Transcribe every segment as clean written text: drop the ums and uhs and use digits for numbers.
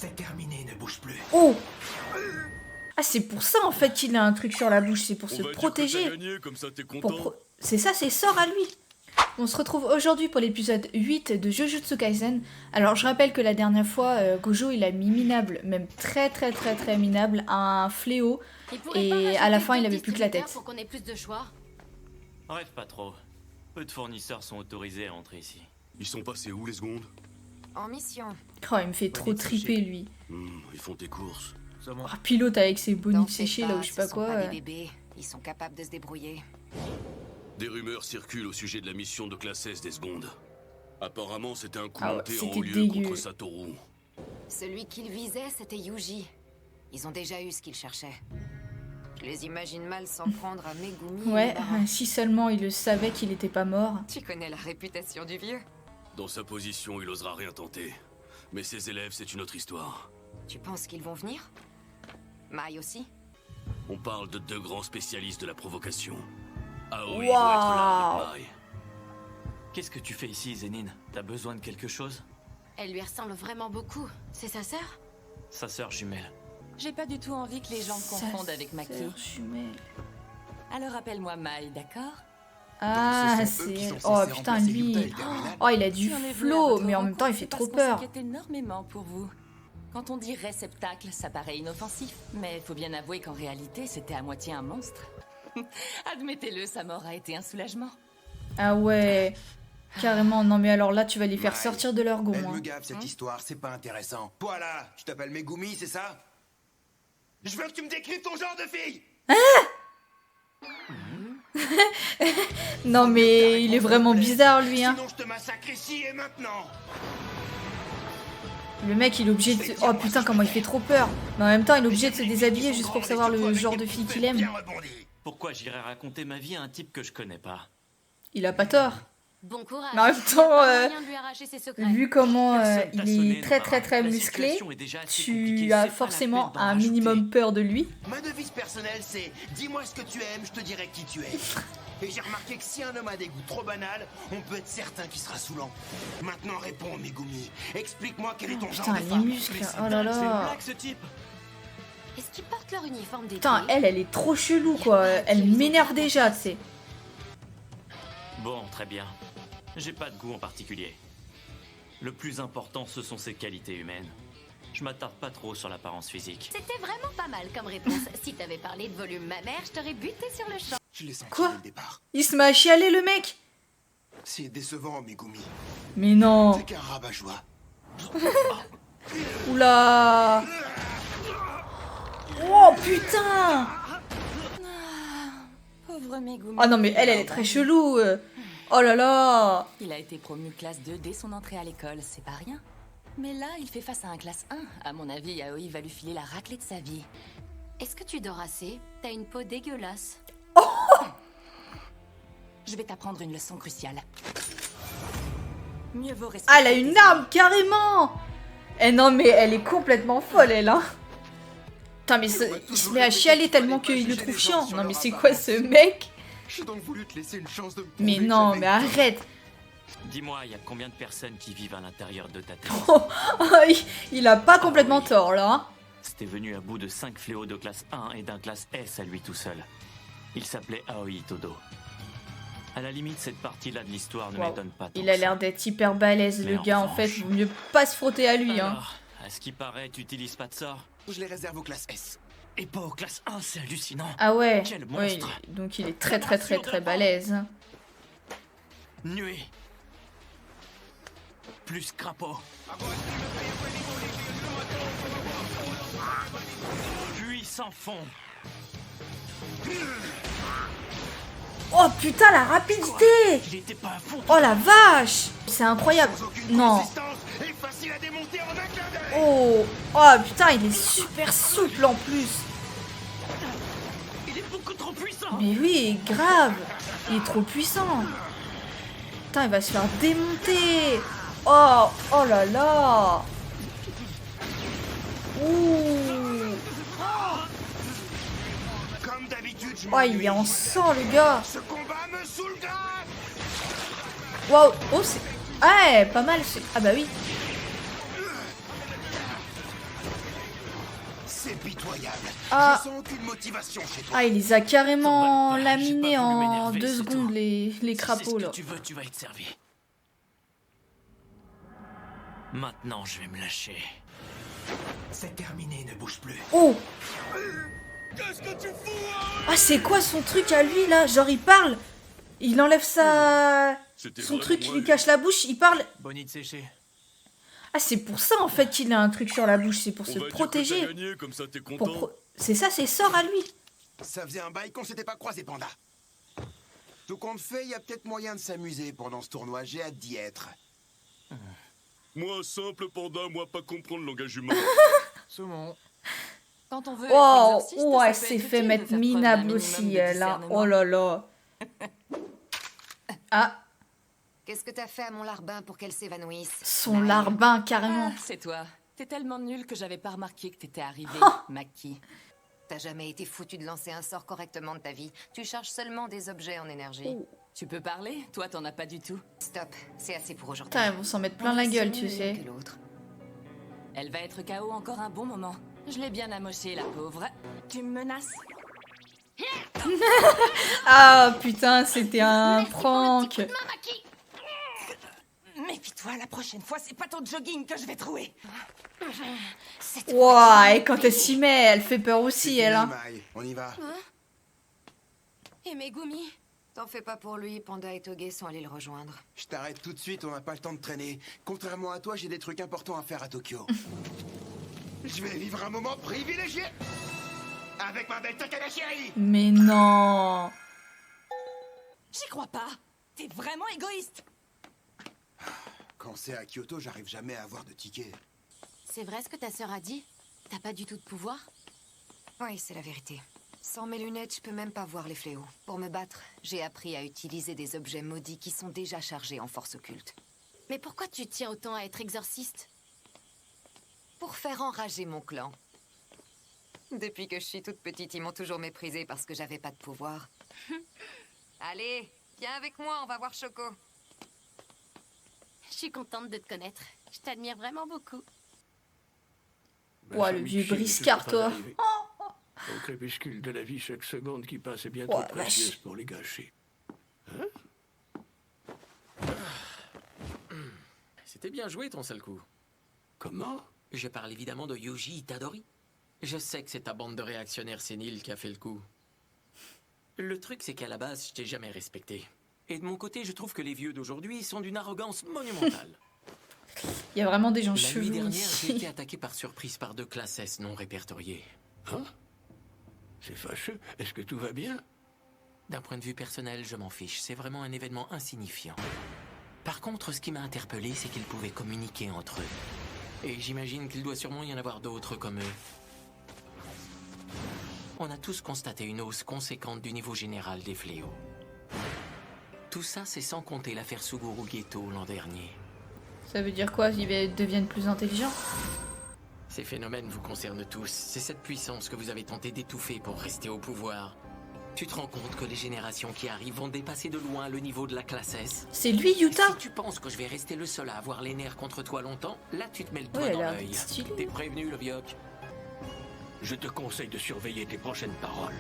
C'est terminé, ne bouge plus. Oh! Ah, c'est pour ça, en fait, qu'il a un truc sur la bouche. C'est pour se protéger. Gagné, comme ça, t'es content. C'est ça, ses sorts à lui. On se retrouve aujourd'hui pour l'épisode 8 de Jujutsu Kaisen. Alors, je rappelle que la dernière fois, Gojo, il a mis minable, même très minable, un fléau. Et à la fin, il avait plus que la tête. Pour qu'on ait plus de choix. Rêve pas trop. Peu de fournisseurs sont autorisés à entrer ici. Ils sont passés où les secondes? En mission. Oh, il me fait trop triper, lui. Ils font tes courses. Oh, pilote avec ses bonifs séchés, là, ou je sais pas Ce sont quoi. pas des bébés. Ils sont capables de se débrouiller. Des rumeurs circulent au sujet de la mission de classe S des secondes. Apparemment, c'était un coup Ah ouais, monté en c'était haut lieu dégueu. contre Satoru. Celui qu'ils visaient, c'était Yuji. Ils ont déjà eu ce qu'ils cherchaient. Je les imagine mal s'en prendre à Megumi. Ouais, et Bara. si seulement il le savait qu'il était pas mort. Tu connais la réputation du vieux. Dans sa position, il osera rien tenter. Mais ses élèves, c'est une autre histoire. Tu penses qu'ils vont venir? Mai aussi? On parle de deux grands spécialistes de la provocation. Aoi doit Waouh. être là avec Mai. Qu'est-ce que tu fais ici, Zénine? T'as besoin de quelque chose? Elle lui ressemble vraiment beaucoup. C'est sa sœur? Sa sœur jumelle. J'ai pas du tout envie que les gens me confondent avec Maki. Sœur jumelle. Alors appelle-moi Mai, d'accord? Ah, Donc, ce sont eux c'est qui elle. sont Oh censés putain, remplacer lui. Yuta et Terminal. Oh, il a du Si on est venu à flow, votre mais en même temps, il rencontre, fait c'est trop parce qu'on peur. s'inquiète énormément pour vous. Quand on dit réceptacle, ça paraît inoffensif. Mais faut bien avouer qu'en réalité, c'était à moitié un monstre. Admettez-le, sa mort a été un soulagement. Ah ouais, carrément. Non, mais alors là, tu vas les faire Mai, sortir de leur Elle gond. me Hein. gave cette histoire, c'est pas intéressant. Voilà, je t'appelle Megumi, c'est ça? Je veux que tu me décrives ton genre de fille! Non, mais il est vraiment bizarre, lui. Hein. Sinon je te massacre ici et maintenant! Le mec, il est obligé de se... Oh putain, comment il fait trop peur. Mais en même temps, il est obligé de se déshabiller juste pour savoir le genre de fille qu'il aime. Bien rebondi. Pourquoi j'irais raconter ma vie à un type que je connais pas? Il a pas tort. Bon courage. Mais en même temps, Pas moyen de lui arracher ses secrets. vu comment Personne t'a il sonné, est très Nobara. La musclé, situation est déjà assez tu compliquée, as c'est pas forcément la peine d'en un rajouter. minimum peur de lui. Ma devise personnelle, c'est dis-moi ce que tu aimes, je te dirai qui tu es. Et j'ai remarqué que si un homme a des goûts trop banals, on peut être certain qu'il sera saoulant. Maintenant réponds, Megumi. Explique-moi quel est ton genre Putain, de les femme. muscles. Mais c'est Oh là dingue, c'est une là. blague, ce type. Est-ce qu'ils portent leur uniforme d'été? Putain, elle est trop chelou, quoi. Elle m'énerve déjà, tu sais. Bon, très bien. J'ai pas de goût en particulier. Le plus important, ce sont ses qualités humaines. Je m'attarde pas trop sur l'apparence physique. C'était vraiment pas mal comme réponse. Si t'avais parlé de volume mammaire, je t'aurais buté sur le champ. Je l'ai senti Quoi dès le départ. Il se met à chialer, le mec. C'est décevant, Megumi. Mais non. C'est qu'un rabat-joie. Oula. Oh putain. Pauvre Megumi. Oh non, mais elle est très chelou. Oh là là. Il a été promu classe 2 dès son entrée à l'école, c'est pas rien. Mais là, il fait face à un classe 1. À mon avis, Aoi va lui filer la raclée de sa vie. Est-ce que tu dors assez? T'as une peau dégueulasse. Je vais t'apprendre une leçon cruciale. Mieux vaut respecter Ah, elle a une tes arme, carrément. Eh non, mais elle est complètement folle, elle, hein. Putain, mais il se met à chialer tellement qu'il le trouve chiant. Non, mais c'est quoi ce mec? J'ai donc voulu te laisser une chance de me Mais prouver que non, j'avais mais arrête. Dis-moi, il y a combien de personnes qui vivent à l'intérieur de ta tête? Oh, il a pas complètement tort, là. Hein. C'était venu à bout de 5 fléaux de classe 1 et d'un classe S à lui tout seul. Il s'appelait Aoi Todo. À la limite, cette partie-là de l'histoire ne Wow. m'étonne pas tant Il a que l'air ça. d'être hyper balèze, Mais le en gars, en revanche- fait. Vaut mieux pas se frotter à lui, hein. Alors, à ce qui paraît, tu utilises pas de sort? Je les réserve aux classes S. Et pas aux classe 1, c'est hallucinant. Ah ouais. Quel Ouais, monstre. donc il est très balèze. Hein. Nuée. Plus crapaud. Puis sans fond. Oh putain, la rapidité. Il était pas à fond. Oh la vache. C'est incroyable. Sans aucune Non. consistance et facile à démonter en un clin d'œil. Oh. Oh putain, il est super souple en plus. Il est beaucoup trop puissant. Mais oui, grave. Il est trop puissant. Putain, il va se faire démonter. Oh, oh là là. Ouh. Comme d'habitude, je Oh, m'ennuie. il est en sang, le gars. Ce combat me saoule grave. Waouh. Oh, c'est... Ah, ouais, pas mal. Ah bah oui. impitoyable. Ah. Je sens aucune motivation chez toi. Ah, il les a carrément T'emballe pas, j'ai laminés pas voulu en m'énerver, 2 c'est secondes, tout. les Si crapauds, c'est ce là. que tu veux, tu vas être servi. Maintenant, je vais me lâcher. C'est terminé, ne bouge plus. Oh! Qu'est-ce que tu fous? Ah, c'est quoi son truc à lui, là? Genre, il parle. Il enlève C'était son vraiment truc qui moi, lui lui. cache la bouche, il parle. Bonnie de sécher. Ah, c'est pour ça, en fait, qu'il a un truc sur la bouche. C'est pour On se va dire que protéger. t'as gagné, comme ça t'es Pour content. C'est ça, ses sorts à lui. Ça faisait un bail qu'on s'était pas croisé, Panda. Tout compte fait, il y a peut-être moyen de s'amuser pendant ce tournoi. J'ai hâte d'y être. Moi, simple panda, moi pas comprendre le langage humain. Saumon. Quand on veut Oh, être exorciste, oh, ça elle peut s'est être fait utile de mettre faire preuve d'un minable minimum aussi, de elle, là. discernement. Oh là là. Ah, Qu'est-ce que t'as fait à mon larbin pour qu'elle s'évanouisse? son Bye. larbin, carrément. Ah, c'est toi. T'es tellement nul que j'avais pas remarqué que t'étais arrivé, Maki. T'as jamais été foutu de lancer un sort correctement de ta vie. Tu charges seulement des objets en énergie. Oh. Tu peux parler? Toi, t'en as pas du tout. Stop, c'est assez pour aujourd'hui. Putain, ils vont s'en mettre plein la On gueule, reste tu l'une sais. que l'autre. Elle va être KO encore un bon moment. Je l'ai bien amochée, la pauvre. Tu me menaces? Ah, putain, c'était un prank. Méfie-toi, la prochaine fois, c'est pas ton jogging que je vais trouver. Ouah, et quand elle s'y met, elle fait peur aussi, elle, hein. Mai, on y va. Et Megumi? T'en fais pas pour lui, Panda et Toge sont allés le rejoindre. Je t'arrête tout de suite, on n'a pas le temps de traîner. Contrairement à toi, j'ai des trucs importants à faire à Tokyo. Je vais vivre un moment privilégié avec ma belle Takada chérie. Mais non. J'y crois pas. T'es vraiment égoïste. Quand c'est à Kyoto, j'arrive jamais à avoir de tickets. C'est vrai ce que ta sœur a dit? T'as pas du tout de pouvoir? Oui, c'est la vérité. Sans mes lunettes, je peux même pas voir les fléaux. Pour me battre, j'ai appris à utiliser des objets maudits qui sont déjà chargés en force occulte. Mais pourquoi tu tiens autant à être exorciste? Pour faire enrager mon clan. Depuis que je suis toute petite, ils m'ont toujours méprisée parce que j'avais pas de pouvoir. Allez, viens avec moi, on va voir Choco. Je suis contente de te connaître. Je t'admire vraiment beaucoup. Ouah, le vieux briscard, toi. Au crépuscule de la vie, chaque seconde qui passe est bien trop Ouah, précieuse vache. pour les gâcher. C'était bien joué ton seul coup. Comment? Je parle évidemment de Yuji Itadori. Je sais que c'est ta bande de réactionnaires séniles qui a fait le coup. Le truc, c'est qu'à la base, je t'ai jamais respecté. Et de mon côté, je trouve que les vieux d'aujourd'hui sont d'une arrogance monumentale. Il y a vraiment des gens La nuit chelous dernière, j'ai ici. été attaqué par surprise par 2 classes S non répertoriées. Hein? C'est fâcheux. Est-ce que tout va bien? D'un point de vue personnel, je m'en fiche. C'est vraiment un événement insignifiant. Par contre, ce qui m'a interpellé, c'est qu'ils pouvaient communiquer entre eux. Et j'imagine qu'il doit sûrement y en avoir d'autres comme eux. On a tous constaté une hausse conséquente du niveau général des fléaux. Tout ça, c'est sans compter l'affaire Suguru Geto l'an dernier. Ça veut dire quoi? Ils deviennent plus intelligents? Ces phénomènes vous concernent tous. C'est cette puissance que vous avez tenté d'étouffer pour rester au pouvoir. Tu te rends compte que les générations qui arrivent vont dépasser de loin le niveau de la classe S? C'est lui, Yuta? Si tu penses que je vais rester le seul à avoir les nerfs contre toi longtemps, là tu te mets le doigt Ouais, elle dans a l'œil. stylé. T'es prévenu, le vioc? Je te conseille de surveiller tes prochaines paroles.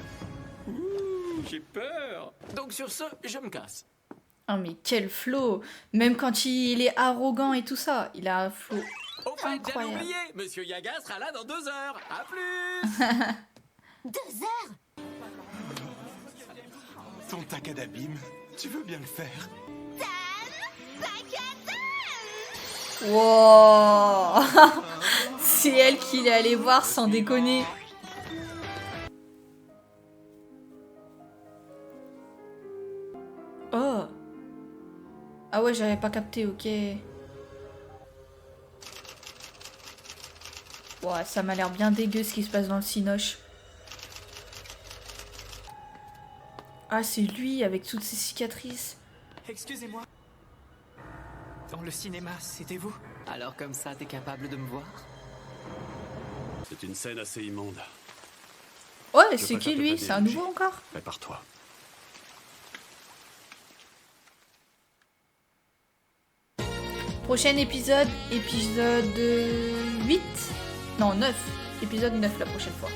J'ai peur. Donc sur ce, je me casse. Oh, mais quel flow! Même quand il est arrogant et tout ça, il a un flow Au fait, j'avais incroyable. oublié, Monsieur Yaga sera là dans 2 heures. À plus. 2 heures? Ton Takada Beam, tu veux bien le faire? Wow. C'est elle qui est allée voir sans déconner. Oh. Ah ouais, j'avais pas capté, ok. Ouais, ça m'a l'air bien dégueu ce qui se passe dans le cinoche. Ah, c'est lui avec toutes ses cicatrices. Excusez-moi. Dans le cinéma, c'était vous? Alors comme ça, t'es capable de me voir? C'est une scène assez immonde. Ouais, Je c'est préfère qui te lui? prévenir, C'est un Yuji. nouveau encore? Prépare-toi. Prochain épisode, épisode 8. Non, 9. épisode 9 la prochaine fois.